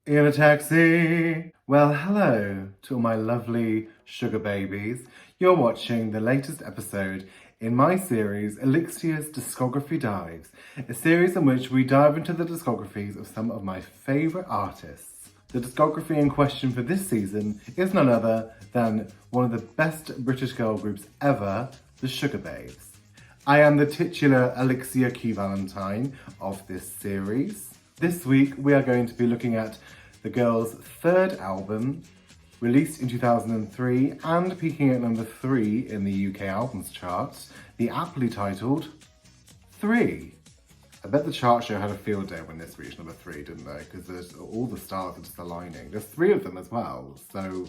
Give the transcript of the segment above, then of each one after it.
In a taxi. Well, hello to all my lovely sugar babies. You're watching the latest episode in my series, ElliXia's Discography Dives, a series in which we dive into the discographies of some of my favourite artists. The discography in question for this season is none other than one of the best British girl groups ever, the Sugababes. I am the titular ElliXia Q Valentine of this series. This week we are going to be looking at the girls' third album, released in 2003 and peaking at number 3 in the UK albums chart, the aptly titled 3. I bet the chart show had a field day when this reached number 3, didn't they? Because all the stars are just aligning. There's 3 of them as well, so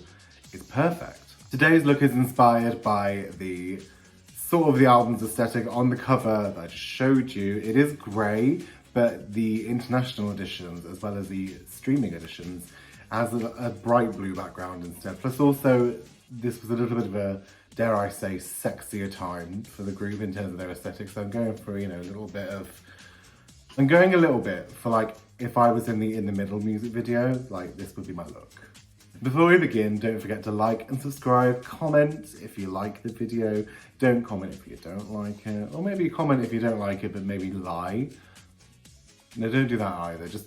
it's perfect. Today's look is inspired by the sort of the album's aesthetic on the cover that I just showed you. It is grey, but the international editions, as well as the streaming editions, has a bright blue background instead. Plus also, this was a little bit of a, dare I say, sexier time for the group in terms of their aesthetic. So I'm going for, a little bit of, I'm going a little bit for like, if I was in the middle music video, like this would be my look. Before we begin, don't forget to like and subscribe, comment if you like the video, don't comment if you don't like it, or maybe comment if you don't like it but maybe lie. No, don't do that either, just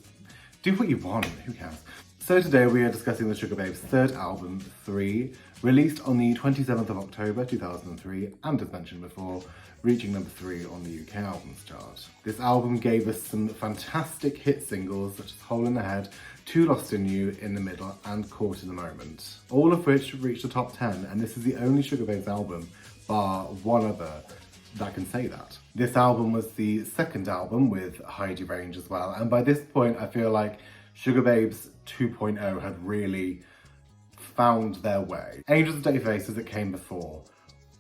do what you want, who cares? So today we are discussing the Sugababes' third album, 3, released on the 27th of October 2003, and as mentioned before, reaching number 3 on the UK albums chart. This album gave us some fantastic hit singles such as Hole in the Head, Too Lost in You, In the Middle, and Caught in the Moment, all of which reached the top 10, and this is the only Sugababes album, bar one other, that can say that. This album was the second album with Heidi Range as well, and by this point I feel like Sugababes 2.0 had really found their way. Angels of Dirty Faces that came before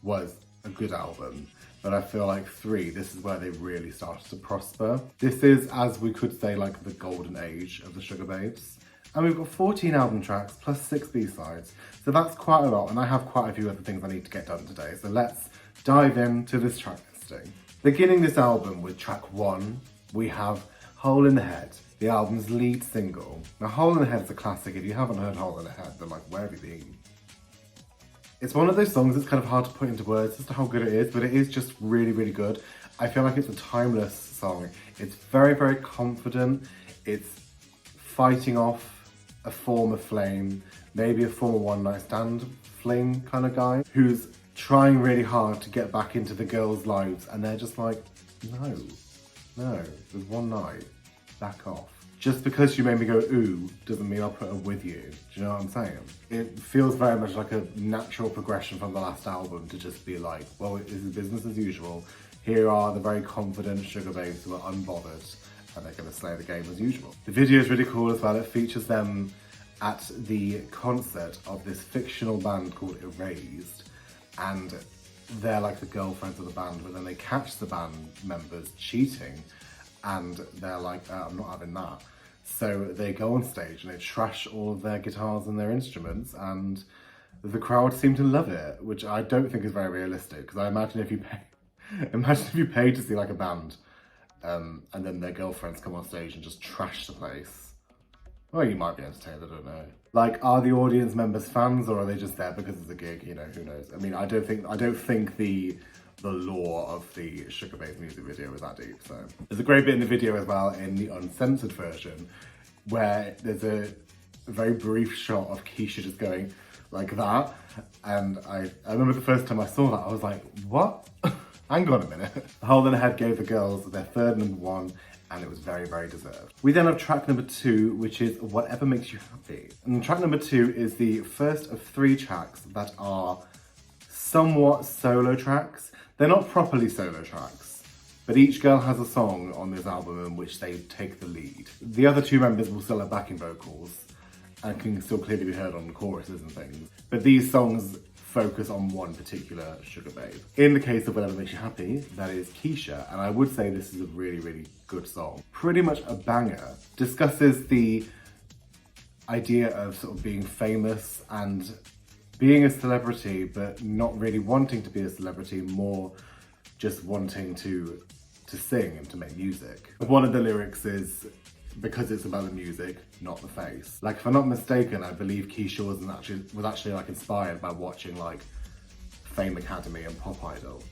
was a good album, but I feel like 3, this is where they really started to prosper. This is, as we could say, like the golden age of the Sugababes. And we've got 14 album tracks plus 6 B-sides, so that's quite a lot, and I have quite a few other things I need to get done today, so let's dive into this track listing. Beginning this album with track 1, we have Hole in the Head, the album's lead single. Now, Hole in the Head is a classic. If you haven't heard Hole in the Head, then like, where have you been? It's one of those songs that's kind of hard to put into words as to how good it is, but it is just really, really good. I feel like it's a timeless song. It's very, very confident. It's fighting off a former flame, maybe a former one-night stand fling kind of guy, who's trying really hard to get back into the girls' lives, and they're just like, no, there's one night, back off. Just because you made me go ooh doesn't mean I'll put her with you. Do you know what I'm saying? It feels very much like a natural progression from the last album to just be like, well, it is business as usual. Here are the very confident Sugababes who are unbothered, and they're gonna slay the game as usual. The video is really cool as well. It features them at the concert of this fictional band called Erased, and they're like the girlfriends of the band, but then they catch the band members cheating, and they're like, I'm not having that. So they go on stage and they trash all of their guitars and their instruments, and the crowd seem to love it, which I don't think is very realistic, because I imagine if you pay to see like a band, and then their girlfriends come on stage and just trash the place. Well, you might be entertained, I don't know. Like, are the audience members fans, or are they just there because it's a gig? Who knows? I mean, I don't think the lore of the Sugababes music video is that deep, so. There's a great bit in the video as well, in the uncensored version, where there's a very brief shot of Keisha just going like that, and I remember the first time I saw that, I was like, what? Hang on a minute. Hole in the Head gave the girls their third number 1, and it was very, very deserved. We then have track number 2, which is Whatever Makes You Happy. And track number 2 is the first of 3 tracks that are somewhat solo tracks. They're not properly solo tracks, but each girl has a song on this album in which they take the lead. The other 2 members will still have backing vocals and can still clearly be heard on the choruses and things, but these songs focus on one particular Sugababe. In the case of Whatever Makes You Happy, that is Keisha, and I would say this is a really, really good song. Pretty much a banger. Discusses the idea of sort of being famous and being a celebrity, but not really wanting to be a celebrity, more just wanting to sing and to make music. One of the lyrics is, because it's about the music, not the face. Like, if I'm not mistaken, I believe Keisha was actually like inspired by watching like Fame Academy and Pop Idol,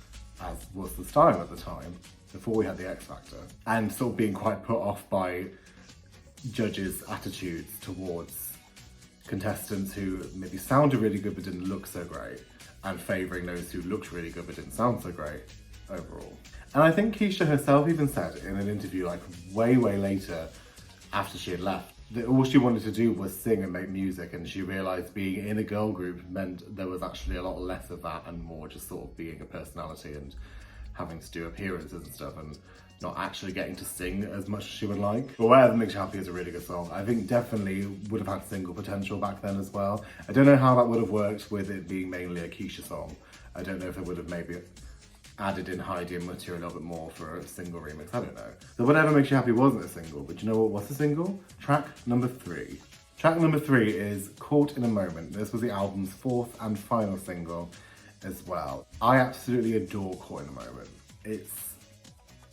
as was the style at the time, before we had the X Factor, and sort of being quite put off by judges' attitudes towards contestants who maybe sounded really good but didn't look so great, and favouring those who looked really good but didn't sound so great overall. And I think Keisha herself even said in an interview like way later, after she had left, that all she wanted to do was sing and make music, and she realised being in a girl group meant there was actually a lot less of that and more just sort of being a personality and having to do appearances and stuff, and not actually getting to sing as much as she would like. But Whatever Makes You Happy is a really good song. I think definitely would have had single potential back then as well. I don't know how that would have worked with it being mainly a Keisha song. I don't know if it would have maybe added in Heidi and Mutia a little bit more for a single remix, I don't know. So Whatever Makes You Happy wasn't a single, but you know what was a single? Track number 3. Track number 3 is Caught in a Moment. This was the album's 4th and final single as well. I absolutely adore Caught in a Moment. It's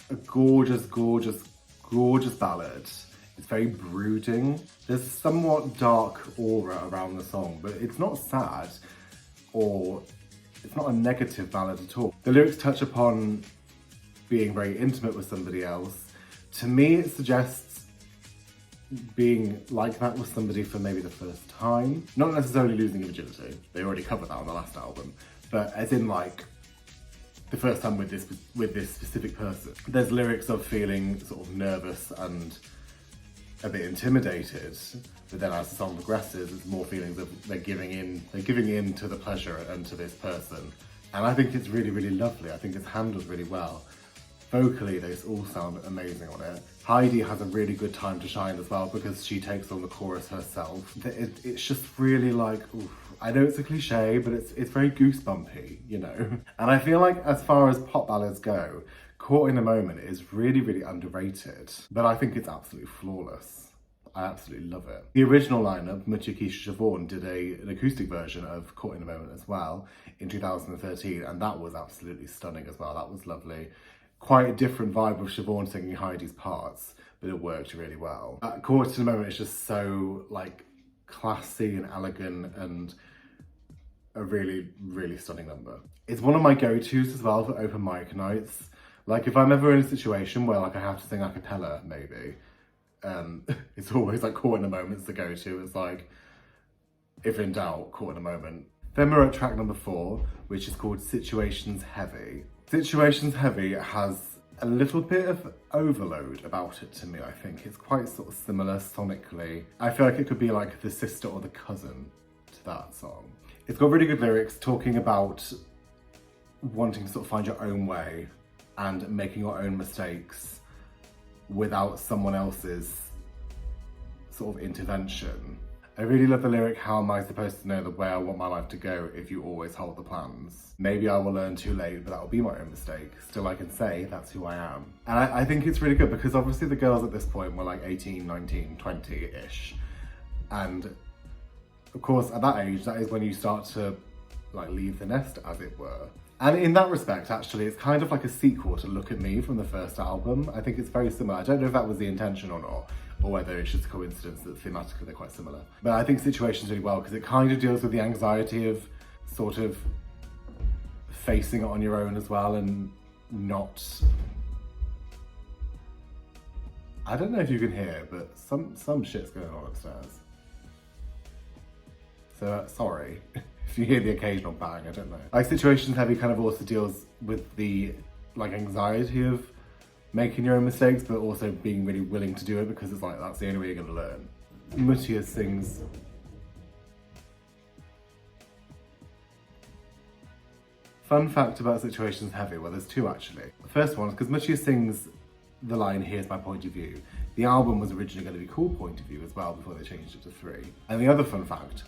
a gorgeous ballad. It's very brooding. There's a somewhat dark aura around the song, but it's not sad or it's not a negative ballad at all. The lyrics touch upon being very intimate with somebody else. To me, it suggests being like that with somebody for maybe the first time. Not necessarily losing your virginity. They already covered that on the last album. But as in like, the first time with this specific person. There's lyrics of feeling sort of nervous and a bit intimidated, but then as the song progresses, it's more feelings of they're giving in to the pleasure and to this person. And I think it's really lovely. I think it's handled really well. Vocally, they all sound amazing on it. Heidi has a really good time to shine as well because she takes on the chorus herself. It's just really like, oof. I know it's a cliche, but it's very goosebumpy, you know? And I feel like as far as pop ballads go, Caught in a Moment is really underrated, but I think it's absolutely flawless. I absolutely love it. The original lineup, Mutia, Keisha, Siobhan, did an acoustic version of Caught in a Moment as well in 2013, and that was absolutely stunning as well. That was lovely. Quite a different vibe of Siobhan singing Heidi's parts, but it worked really well. Caught in a Moment is just so like classy and elegant and a really stunning number. It's one of my go-tos as well for open mic nights. Like if I'm ever in a situation where like I have to sing a cappella maybe, it's always like Caught in a Moment's the go-to. It's like, if in doubt, Caught in a Moment. Then we're at track number 4, which is called Situations Heavy. Situations Heavy has a little bit of overload about it to me, I think. It's quite sort of similar sonically. I feel like it could be like the sister or the cousin to that song. It's got really good lyrics talking about wanting to sort of find your own way and making your own mistakes without someone else's sort of intervention. I really love the lyric, how am I supposed to know the way I want my life to go if you always hold the plans? Maybe I will learn too late, but that will be my own mistake. Still I can say that's who I am. And I think it's really good because obviously the girls at this point were like 18, 19, 20-ish. And of course at that age, that is when you start to like leave the nest, as it were. And in that respect, actually, it's kind of like a sequel to Look at Me from the first album. I think it's very similar. I don't know if that was the intention or not, or whether it's just a coincidence that thematically they're quite similar. But I think Situations really well because it kind of deals with the anxiety of sort of facing it on your own as well and not... I don't know if you can hear, but some shit's going on upstairs. So, sorry. If you hear the occasional bang, I don't know. Like Situations Heavy kind of also deals with the like anxiety of making your own mistakes, but also being really willing to do it because it's like, that's the only way you're gonna learn. Mutia sings. Fun fact about Situations Heavy, well there's two actually. The first one is because Mutia sings the line, here's my point of view. The album was originally going to be called Point of View as well before they changed it to 3. And the other fun fact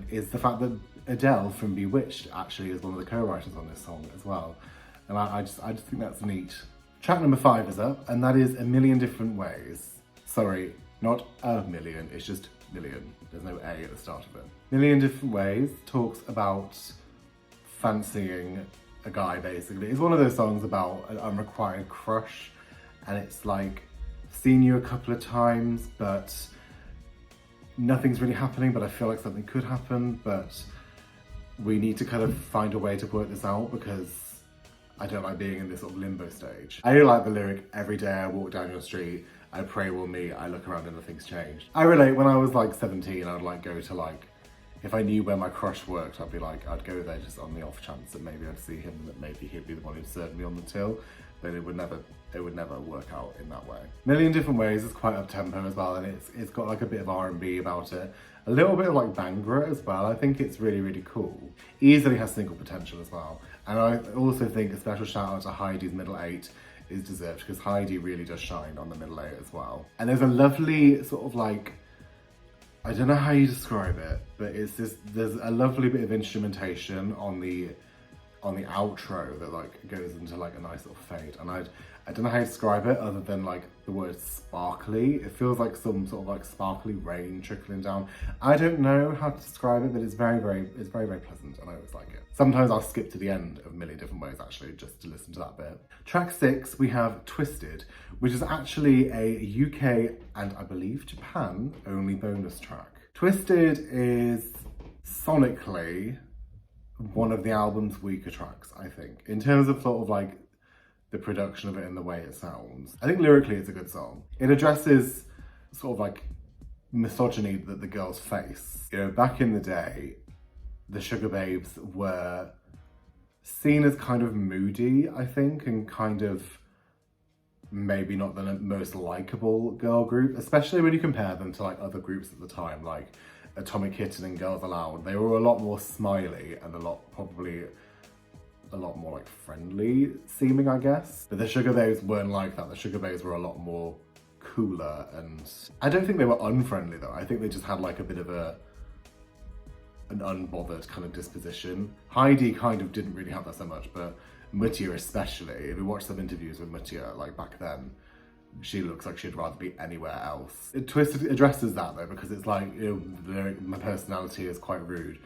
is the fact that Adele from Bewitched actually is one of the co-writers on this song as well. And I just think that's neat. Track number 5 is up, and that is A Million Different Ways. Sorry, not a million, it's just million. There's no A at the start of it. Million Different Ways talks about fancying a guy, basically. It's one of those songs about an unrequited crush, and it's like seen you a couple of times, but nothing's really happening, but I feel like something could happen, but we need to kind of find a way to work this out because I don't like being in this sort of limbo stage. I really like the lyric, every day I walk down your street, I pray we'll meet, I look around and nothing's changed. I relate, when I was like 17, I would like go to like, if I knew where my crush worked, I'd be like, I'd go there just on the off chance that maybe I'd see him, that maybe he'd be the one who served me on the till, but it would never work out in that way. Million Different Ways is quite up-tempo as well, and it's got like a bit of R&B about it. A little bit of like Bhangra as well. I think it's really, really cool. Easily has single potential as well. And I also think a special shout out to Heidi's middle 8 is deserved, because Heidi really does shine on the middle 8 as well. And there's a lovely sort of like, I don't know how you describe it, but there's a lovely bit of instrumentation on the outro that like goes into like a nice little fade. And I don't know how to describe it other than like the word sparkly. It feels like some sort of like sparkly rain trickling down. I don't know how to describe it, but it's very, very pleasant and I always like it. Sometimes I'll skip to the end of Million Different Ways actually, just to listen to that bit. Track 6, we have Twisted, which is actually a UK and I believe Japan only bonus track. Twisted is sonically one of the album's weaker tracks, I think, in terms of sort of like the production of it and the way it sounds. I think lyrically it's a good song. It addresses sort of like misogyny that the girls face. You know, back in the day, the Sugababes were seen as kind of moody, I think, and kind of maybe not the most likable girl group, especially when you compare them to like other groups at the time, like Atomic Kitten and Girls Aloud. They were a lot more smiley and probably a lot more like friendly seeming, I guess. But the Sugababes weren't like that. The Sugababes were a lot more cooler, and I don't think they were unfriendly though. I think they just had like a bit of an unbothered kind of disposition. Heidi kind of didn't really have that so much, but Mutia especially. If you watch some interviews with Mutia like back then, she looks like she'd rather be anywhere else. Twisted addresses that though, because it's like, you know, my personality is quite rude,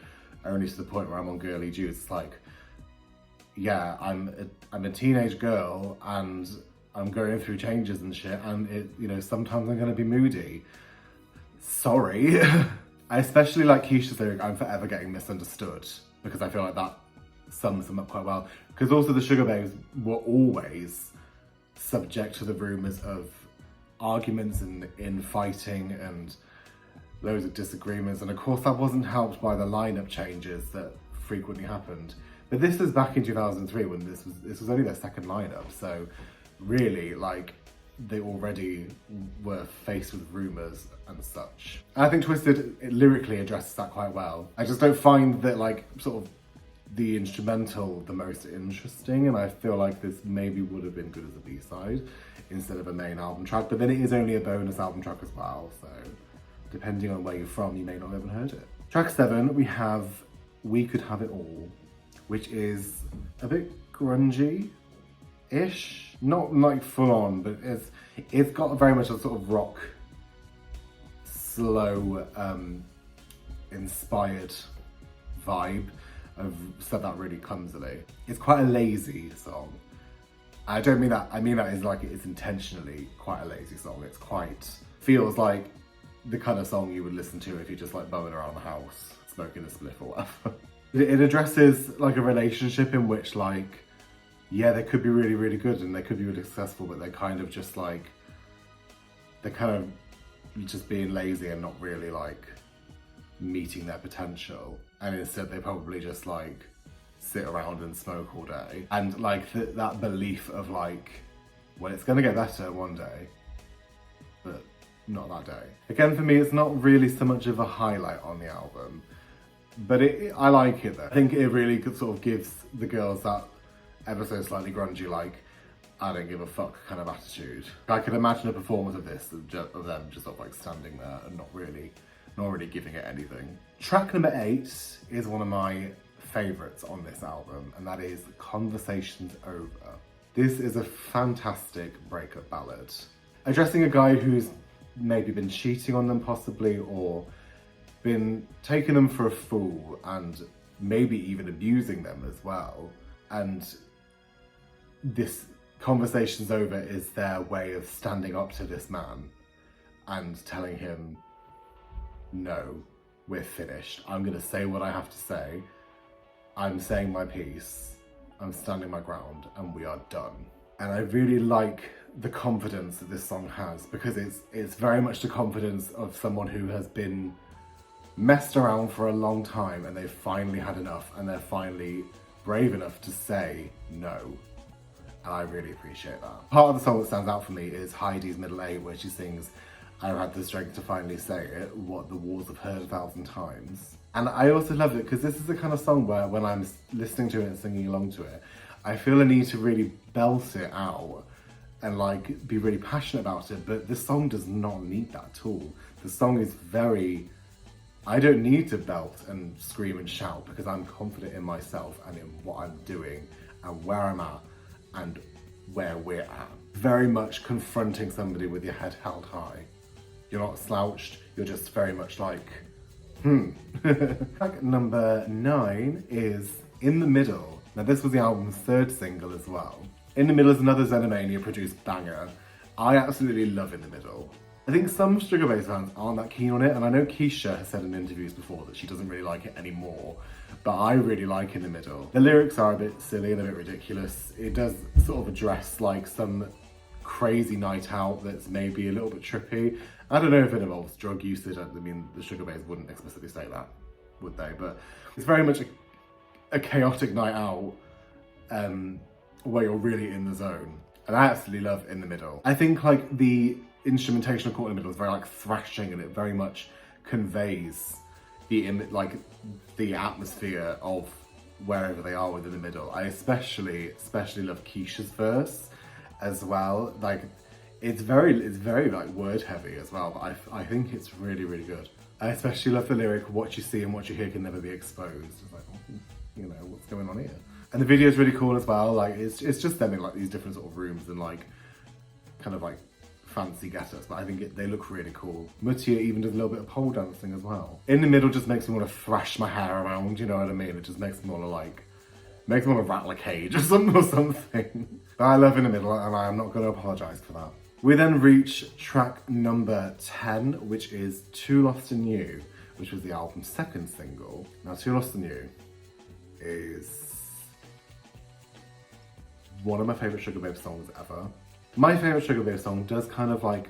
only to the point where I'm on girly juice. It's like, yeah, I'm a teenage girl and I'm going through changes and shit, and you know, sometimes I'm gonna be moody. Sorry. I especially like Keisha's lyric, I'm forever getting misunderstood, because I feel like that sums them up quite well. Because also the Sugababes were always subject to the rumours of arguments and infighting and loads of disagreements, and of course that wasn't helped by the lineup changes that frequently happened. But this was back in 2003 when this was only their second lineup, so really like they already were faced with rumours and such. I think Twisted, it lyrically addresses that quite well. I just don't find that like sort of the instrumental the most interesting, and I feel like this maybe would have been good as a B-side instead of a main album track, but then it is only a bonus album track as well, so depending on where you're from, you may not have even heard it. Track 7, we have We Could Have It All, which is a bit grungy-ish. Not like full on, but it's got very much a sort of rock, slow, inspired vibe. I've said that really clumsily. It's quite a lazy song. I don't mean that, I mean that is like it's intentionally quite a lazy song. It's quite, feels like the kind of song you would listen to if you're just like bumming around the house, smoking a spliff or whatever. It addresses like a relationship in which like, yeah, they could be really, really good and they could be really successful, but they're kind of just like, they're kind of just being lazy and not really like meeting their potential. And instead they probably just like sit around and smoke all day. And like that belief of like, well, it's gonna get better one day, but not that day. Again, for me, it's not really so much of a highlight on the album, but I like it though. I think it really sort of gives the girls that ever so slightly grungy, like, I don't give a fuck kind of attitude. I could imagine a performance of this, of them just sort of like standing there and not really giving it anything. Track number 8 is one of my favourites on this album, and that is Conversations Over. This is a fantastic breakup ballad, addressing a guy who's maybe been cheating on them possibly, or been taking them for a fool and maybe even abusing them as well. And this Conversations Over is their way of standing up to this man and telling him, no, we're finished. I'm gonna say what I have to say. I'm saying my piece. I'm standing my ground, and we are done. And I really like the confidence that this song has, because it's very much the confidence of someone who has been messed around for a long time and they've finally had enough and they're finally brave enough to say no. And I really appreciate that. Part of the song that stands out for me is Heidi's middle eight, where she sings, I've had the strength to finally say it, what the walls have heard 1,000 times. And I also love it because this is the kind of song where when I'm listening to it and singing along to it, I feel a need to really belt it out and like be really passionate about it, but this song does not need that at all. The song is very, I don't need to belt and scream and shout because I'm confident in myself and in what I'm doing and where I'm at and where we're at. Very much confronting somebody with your head held high. You're not slouched, you're just very much like, Track number 9 is In the Middle. Now this was the album's 3rd single as well. In the Middle is another Xenomania produced banger. I absolutely love In the Middle. I think some Sugababes fans aren't that keen on it, and I know Keisha has said in interviews before that she doesn't really like it anymore, but I really like In the Middle. The lyrics are a bit silly and a bit ridiculous. It does sort of address like some crazy night out that's maybe a little bit trippy. I don't know if it involves drug usage. I mean, the Sugababes wouldn't explicitly say that, would they? But it's very much a chaotic night out where you're really in the zone. And I absolutely love In the Middle. I think like the instrumentation of Caught in the Middle is very like thrashing, and it very much conveys the atmosphere of wherever they are within the middle. I especially love Keisha's verse as well. Like it's very like word heavy as well, but I think it's really, really good. I especially love the lyric, what you see and what you hear can never be exposed. It's like, oh, you know, what's going on here? And the video is really cool as well. Like it's just them in like these different sort of rooms and like kind of like fancy get-ups, but I think they look really cool. Mutia even does a little bit of pole dancing as well. In the Middle just makes me want to thrash my hair around, you know what I mean? It just makes me want to like, makes me want to rattle a cage or something. But I love In the Middle, and I'm not going to apologise for that. We then reach track number 10, which is Too Lost in You, which was the album's 2nd single. Now, Too Lost in You is one of my favourite Sugababes songs ever. My favourite Sugababes song does kind of like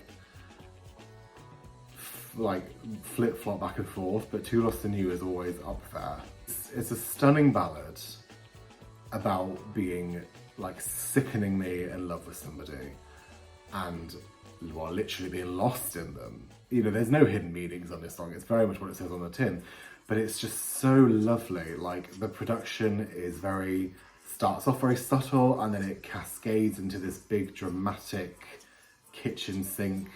flip-flop back and forth, but Too Lost in You is always up there. It's a stunning ballad about being like sickeningly in love with somebody and, well, literally being lost in them. You know, there's no hidden meanings on this song. It's very much what it says on the tin, but it's just so lovely. Like the production is starts off very subtle and then it cascades into this big dramatic kitchen sink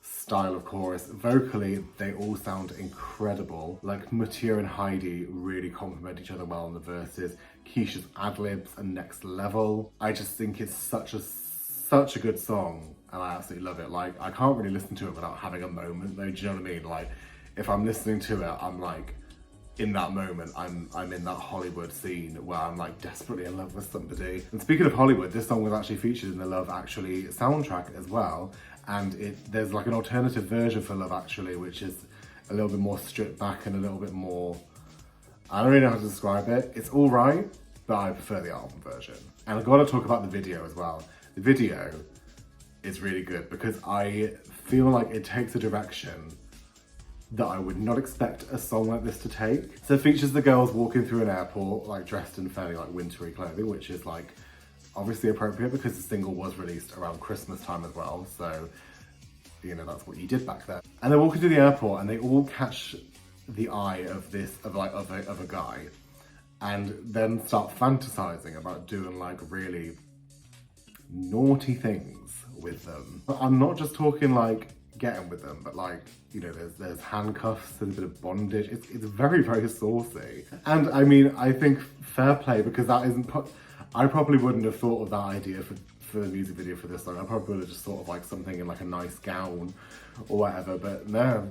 style of chorus. Vocally, they all sound incredible. Like Mutia and Heidi really complement each other well in the verses. Keisha's ad-libs are next level. I just think it's such a good song and I absolutely love it. Like I can't really listen to it without having a moment though, do you know what I mean? Like if I'm listening to it, I'm like, in that moment, I'm in that Hollywood scene where I'm like desperately in love with somebody. And speaking of Hollywood, this song was actually featured in the Love Actually soundtrack as well. And there's like an alternative version for Love Actually, which is a little bit more stripped back and a little bit more, I don't really know how to describe it. It's all right, but I prefer the album version. And I've got to talk about the video as well. The video is really good because I feel like it takes a direction that I would not expect a song like this to take. So it features the girls walking through an airport, like dressed in fairly like wintry clothing, which is like obviously appropriate because the single was released around Christmas time as well. So, you know, that's what you did back then. And they're walking through the airport and they all catch the eye of a guy and then start fantasizing about doing like really naughty things with them. But I'm not just talking like getting with them, but like, you know, there's handcuffs, there's a bit of bondage. It's very, very saucy. And I mean, I think fair play, because that isn't, I probably wouldn't have thought of that idea for the music video for this song. I probably would have just thought of like something in like a nice gown or whatever, but no,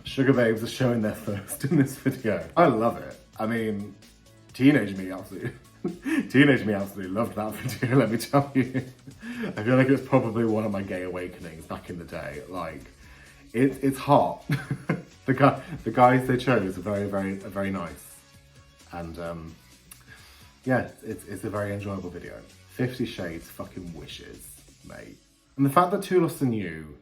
Sugababes are showing their first in this video. I love it. I mean, teenage me absolutely Teenage me absolutely loved that video, let me tell you. I feel like it's probably one of my gay awakenings back in the day. Like, it's hot. The guys they chose are very nice. And yeah, it's a very enjoyable video. 50 Shades fucking wishes, mate. And the fact that Too Lost in You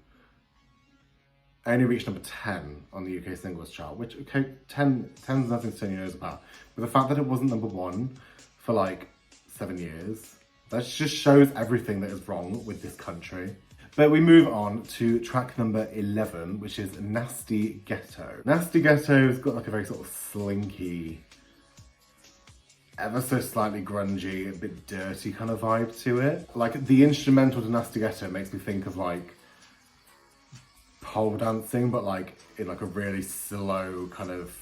only reached number 10 on the UK singles chart, which, okay, 10's nothing to turn your nose about, but the fact that it wasn't number 1 for like 7 years, that just shows everything that is wrong with this country. But we move on to track number 11, which is Nasty Ghetto. Nasty Ghetto has got like a very sort of slinky, ever so slightly grungy, a bit dirty kind of vibe to it. Like the instrumental to Nasty Ghetto makes me think of like pole dancing, but like in like a really slow kind of,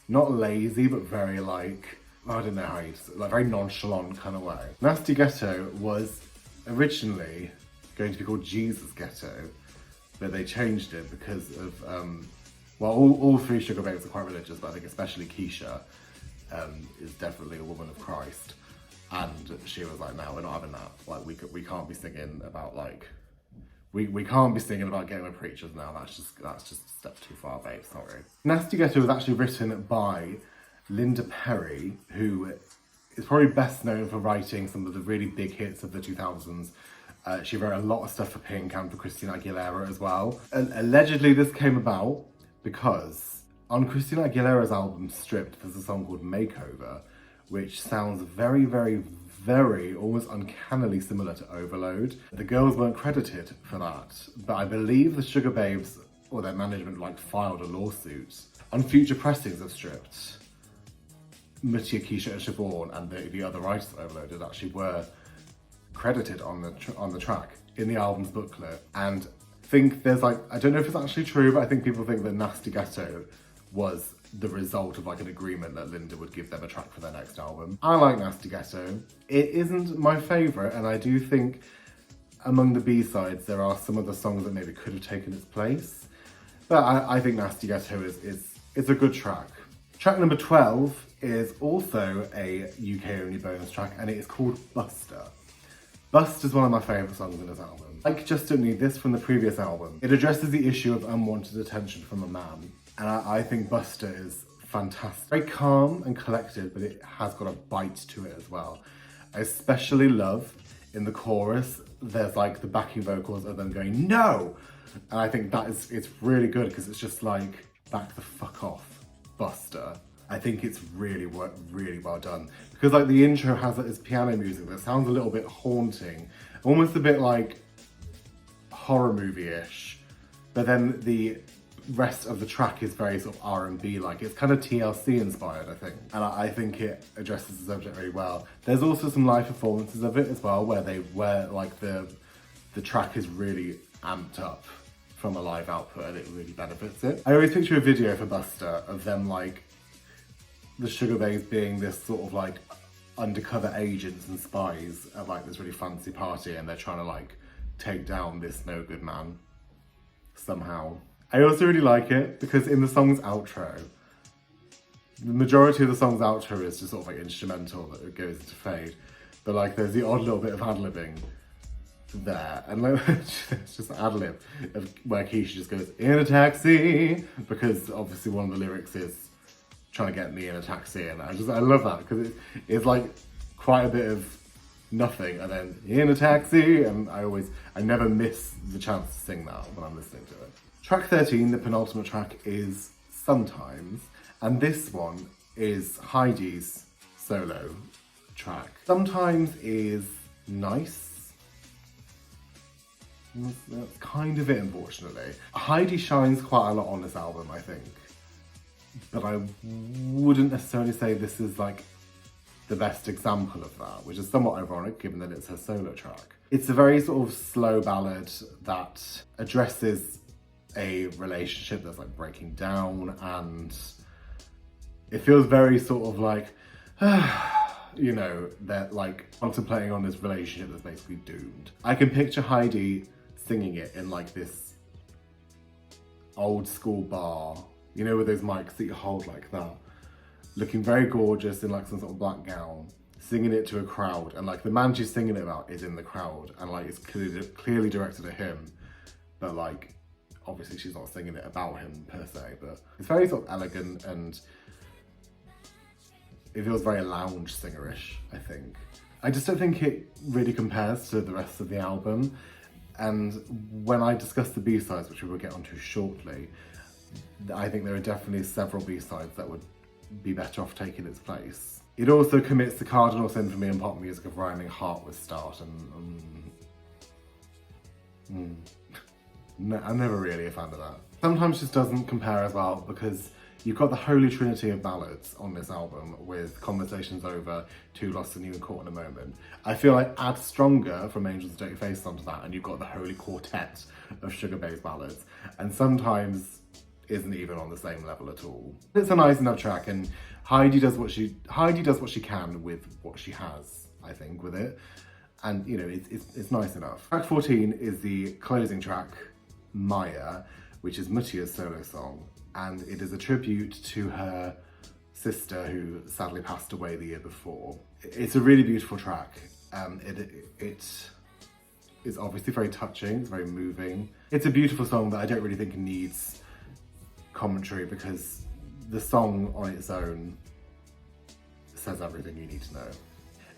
not lazy, but very like, I don't know how you say, like very nonchalant kind of way. Nasty Ghetto was originally going to be called Jesus Ghetto, but they changed it because of, well, all three Sugababes are quite religious, but I think especially Keisha is definitely a woman of Christ. And she was like, no, we're not having that. Like, we can't be singing about like, we can't be singing about getting with preachers now. That's just a step too far, babe, sorry. Nasty Ghetto was actually written by Linda Perry, who is probably best known for writing some of the really big hits of the 2000s. She wrote a lot of stuff for Pink and for Christina Aguilera as well. And allegedly this came about because on Christina Aguilera's album Stripped, there's a song called Makeover, which sounds very almost uncannily similar to Overload. The girls weren't credited for that, but I believe the Sugababes or their management like filed a lawsuit. On future pressings of Stripped, Mutia, Keisha and Siobhan and the other writers of Overloaded actually were credited on the track in the album's booklet. And I think there's like, I don't know if it's actually true, but I think people think that Nasty Ghetto was the result of like an agreement that Linda would give them a track for their next album. I like Nasty Ghetto. It isn't my favourite, and I do think among the B-sides there are some of the songs that maybe could have taken its place. But I think Nasty Ghetto is a good track. Track number 12 is also a UK only bonus track, and it is called Buster. Bust is one of my favourite songs in this album. Like Just Don't Need This from the previous album, it addresses the issue of unwanted attention from a man. And I think Buster is fantastic. Very calm and collected, but it has got a bite to it as well. I especially love in the chorus, there's like the backing vocals of them going, no! And I think it's really good because it's just like, back the fuck off, Buster. I think it's really well done. Because like the intro has like this piano music that sounds a little bit haunting, almost a bit like horror movie-ish. But then the rest of the track is very sort of R&B like. It's kind of TLC inspired, I think. And I think it addresses the subject very well. There's also some live performances of it as well, where like the track is really amped up from a live output and it really benefits it. I always picture a video for Buster of them like, the Sugababes being this sort of like undercover agents and spies at like this really fancy party, and they're trying to like take down this no good man somehow. I also really like it because in the song's outro, the majority of the song's outro is just sort of like instrumental that it goes into fade, but like there's the odd little bit of ad-libbing there, and like it's just ad-lib of where Keisha just goes, in a taxi, because obviously one of the lyrics is trying to get me in a taxi, and I love that because it's like quite a bit of nothing and then in a taxi, and I never miss the chance to sing that when I'm listening to it. Track 13, the penultimate track, is Sometimes, and this one is Heidi's solo track. Sometimes is nice. That's kind of it, unfortunately. Heidi shines quite a lot on this album, I think. But I wouldn't necessarily say this is like the best example of that, which is somewhat ironic given that it's her solo track. It's a very sort of slow ballad that addresses a relationship that's like breaking down, and it feels very sort of like, you know, they're like contemplating on this relationship that's basically doomed. I can picture Heidi singing it in like this old school bar, you know, with those mics that you hold like that, looking very gorgeous in like some sort of black gown, singing it to a crowd, and like the man she's singing it about is in the crowd, and like it's clearly directed at him, but like obviously she's not singing it about him per se, but it's very sort of elegant and it feels very lounge singerish, I think. I just don't think it really compares to the rest of the album, and when I discuss the B-sides, which we will get onto shortly, I think there are definitely several B-sides that would be better off taking its place. It also commits the cardinal sin for me in pop music of rhyming heart with start, and no, I'm never really a fan of that. Sometimes just doesn't compare as well, because you've got the holy trinity of ballads on this album with Conversations Over, Too Lost and You and Caught in a Moment. I feel like add Stronger from Angels Dirty Face onto that and you've got the holy quartet of Sugababes ballads, and sometimes isn't even on the same level at all. It's a nice enough track, and Heidi does what she can with what she has, I think, with it. And you know, it's nice enough. Track 14 is the closing track, Maya, which is Mutia's solo song, and it is a tribute to her sister who sadly passed away the year before. It's a really beautiful track. It is obviously very touching, it's very moving. It's a beautiful song that I don't really think needs commentary, because the song on its own says everything you need to know.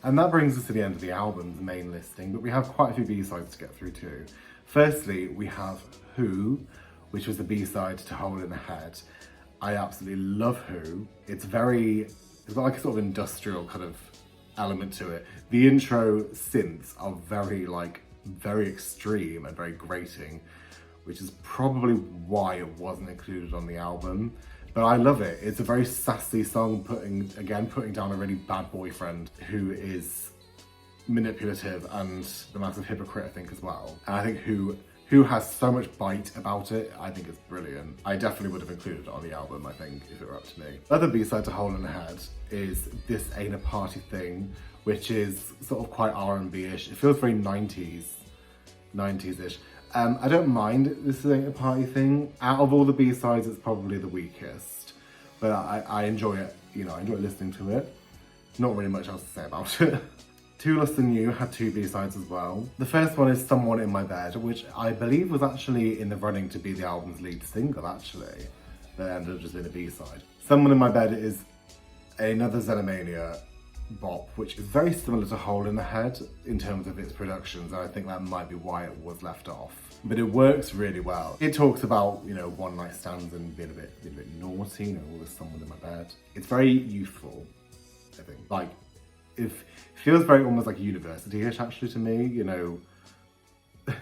And that brings us to the end of the album's main listing, but we have quite a few B-sides to get through too. Firstly, we have Who, which was the B-side to Hole in the Head. I absolutely love Who. It's got like a sort of industrial kind of element to it. The intro synths are very extreme and very grating, which is probably why it wasn't included on the album. But I love it. It's a very sassy song, putting down a really bad boyfriend who is manipulative and a massive hypocrite, I think, as well. And I think Who has so much bite about it. I think it's brilliant. I definitely would have included it on the album, I think, if it were up to me. The other B-side to Hole in the Head is This Ain't a Party Thing, which is sort of quite R&B-ish. It feels very 90s-ish. I don't mind This Ain't a Party Thing. Out of all the B-sides, it's probably the weakest. But I enjoy it, you know, I enjoy listening to it. Not really much else to say about it. Too Lost and You had two B-sides as well. The first one is Someone in My Bed, which I believe was actually in the running to be the album's lead single, actually. That ended up just being a B-side. Someone in My Bed is another Xenomania bop, which is very similar to Hole in the Head in terms of its productions, and I think that might be why it was left off. But it works really well. It talks about, you know, one night stands and being a bit naughty, you know, all this Someone in My Bed. It's very youthful, I think. Like, it feels very almost like university-ish actually to me, you know.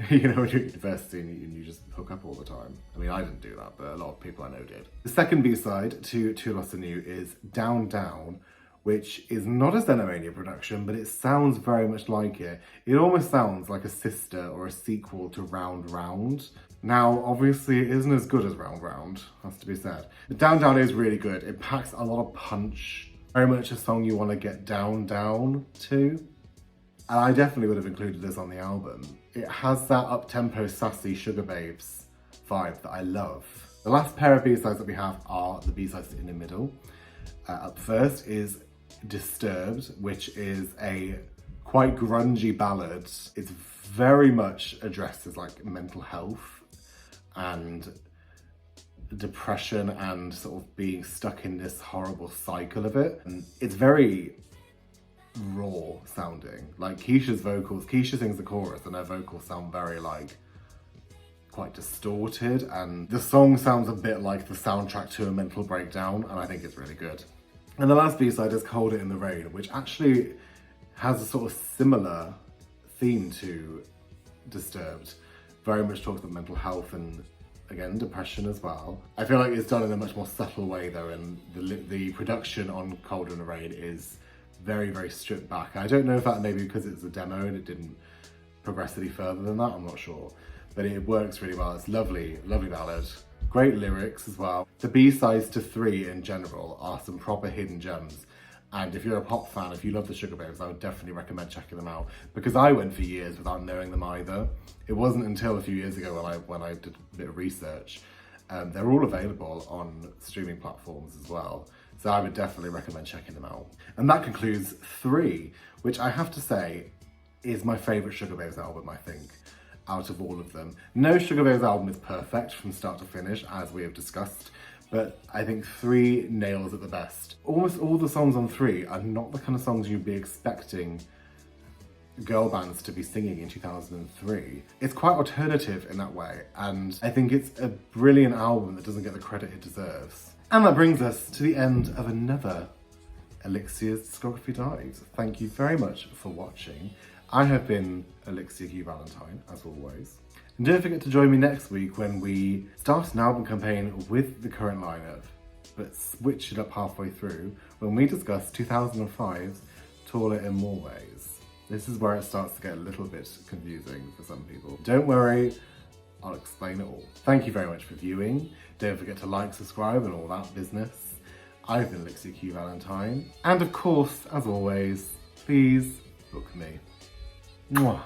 You know, when you're at university and you just hook up all the time. I mean, I didn't do that, but a lot of people I know did. The second B-side to Too Lost and You is Down Down, which is not a Xenomania production, but it sounds very much like it. It almost sounds like a sister or a sequel to Round Round. Now, obviously, it isn't as good as Round Round, has to be said. But Down Down is really good. It packs a lot of punch. Very much a song you want to get down to. And I definitely would have included this on the album. It has that up-tempo, sassy Sugababes vibe that I love. The last pair of B-sides that we have are the B-sides in the middle. Up first is Disturbed, which is a quite grungy ballad. It's very much addressed as like mental health and depression and sort of being stuck in this horrible cycle of it. And it's very raw sounding. Like Keisha sings the chorus and her vocals sound very like quite distorted, and the song sounds a bit like the soundtrack to a mental breakdown, and I think it's really good. And the last B-side is Cold It in the Rain, which actually has a sort of similar theme to Disturbed. Very much talks about mental health and, again, depression as well. I feel like it's done in a much more subtle way though, and the production on Cold in the Rain is very, very stripped back. I don't know if that maybe because it's a demo and it didn't progress any further than that, I'm not sure. But it works really well. It's lovely, lovely ballad. Great lyrics as well. The B-sides to 3 in general are some proper hidden gems. And if you're a pop fan, if you love the Sugababes, I would definitely recommend checking them out, because I went for years without knowing them either. It wasn't until a few years ago when I did a bit of research They're all available on streaming platforms as well, so I would definitely recommend checking them out. And that concludes 3, which I have to say is my favourite Sugababes album, I think, out of all of them. No Sugababes album is perfect from start to finish, as we have discussed, but I think 3 nails it the best. Almost all the songs on 3 are not the kind of songs you'd be expecting girl bands to be singing in 2003. It's quite alternative in that way, and I think it's a brilliant album that doesn't get the credit it deserves. And that brings us to the end of another ElliXia's Discography Dives. Thank you very much for watching. I have been ElliXia Q Valentine, as always. And don't forget to join me next week when we start an album campaign with the current lineup, but switch it up halfway through when we discuss 2005's Taller in More Ways. This is where it starts to get a little bit confusing for some people. Don't worry, I'll explain it all. Thank you very much for viewing. Don't forget to like, subscribe and all that business. I've been ElliXia Q Valentine. And of course, as always, please book me. Mwah.